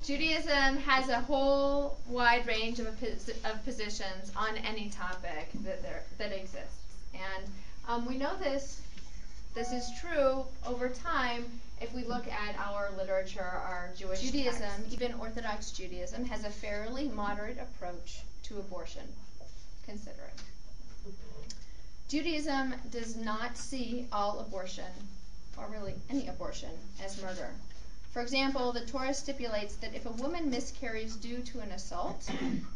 Judaism has a whole wide range of positions on any topic that exists, and we know this is true over time if we look at our literature, our Jewish Judaism, texts. Even Orthodox Judaism has a fairly moderate approach to abortion. Consider it. Judaism does not see all abortion, or really any abortion, as murder. For example, the Torah stipulates that if a woman miscarries due to an assault,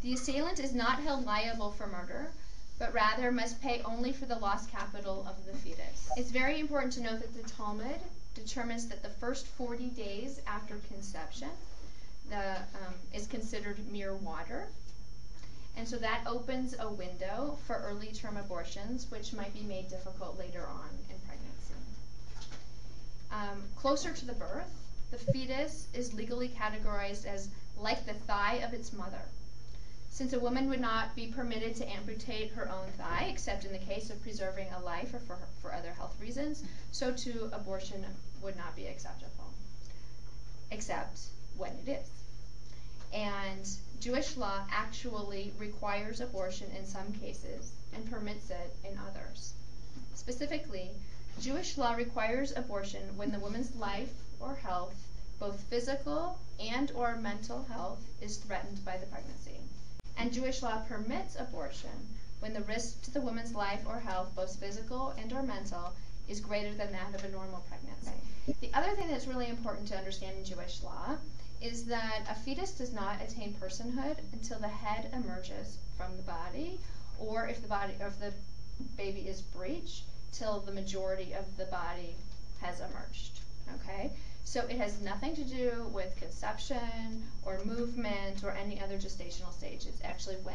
the assailant is not held liable for murder, but rather must pay only for the lost capital of the fetus. It's very important to note that the Talmud determines that the first 40 days after conception is considered mere water, and so that opens a window for early term abortions, which might be made difficult later on in pregnancy. Closer to the birth, the fetus is legally categorized as like the thigh of its mother. Since a woman would not be permitted to amputate her own thigh, except in the case of preserving a life or for other health reasons, so too abortion would not be acceptable, except when it is. And Jewish law actually requires abortion in some cases and permits it in others. Specifically, Jewish law requires abortion when the woman's life or health, both physical and or mental health, is threatened by the pregnancy. And Jewish law permits abortion when the risk to the woman's life or health, both physical and or mental, is greater than that of a normal pregnancy. The other thing that's really important to understand in Jewish law is that a fetus does not attain personhood until the head emerges from the body, or if the baby is breech, till the majority of the body has emerged. Okay? So it has nothing to do with conception or movement or any other gestational stage. It's actually when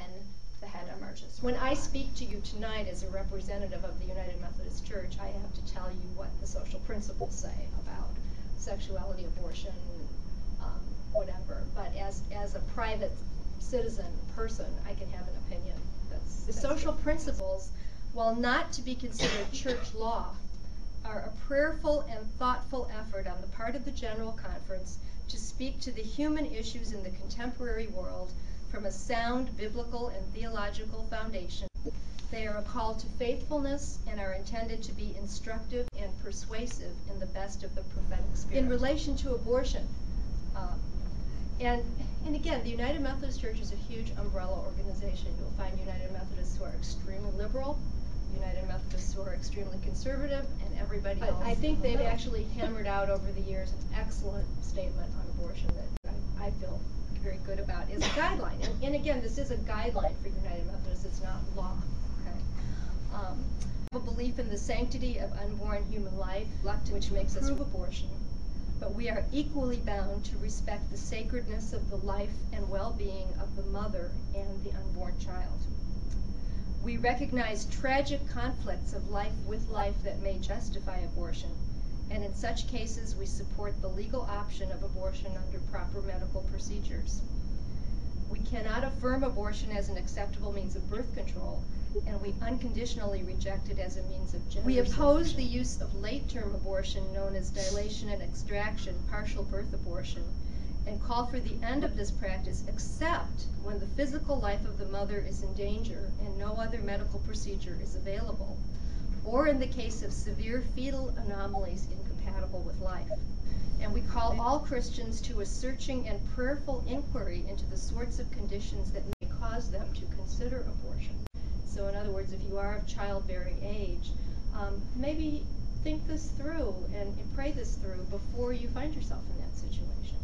the head emerges. When I speak to you tonight as a representative of the United Methodist Church, I have to tell you what the social principles say about sexuality, abortion, whatever. But as a private citizen person, I can have an opinion. The social principles, while not to be considered church law, are a prayerful and thoughtful effort on the part of the General Conference to speak to the human issues in the contemporary world from a sound biblical and theological foundation. They are a call to faithfulness and are intended to be instructive and persuasive in the best of the prophetic spirit. In relation to abortion, and again, the United Methodist Church is a huge umbrella organization. You'll find United Methodists who are extremely liberal, United Methodists who are extremely conservative, and everybody else. I think they've actually hammered out over the years an excellent statement on abortion that I feel very good about as a guideline. And again, this is a guideline for United Methodists. It's not law. Okay. A belief in the sanctity of unborn human life, which makes us approve abortion. But we are equally bound to respect the sacredness of the life and well-being of the mother and the unborn child. We recognize tragic conflicts of life with life that may justify abortion, and in such cases we support the legal option of abortion under proper medical procedures. We cannot affirm abortion as an acceptable means of birth control, and we unconditionally reject it as a means of gender selection. We oppose the use of late-term abortion known as dilation and extraction, partial birth abortion, and call for the end of this practice except when the physical life of the mother is in danger and no other medical procedure is available, or in the case of severe fetal anomalies incompatible with life. And we call all Christians to a searching and prayerful inquiry into the sorts of conditions that may cause them to consider abortion. So in other words, if you are of childbearing age, maybe think this through and pray this through before you find yourself in that situation.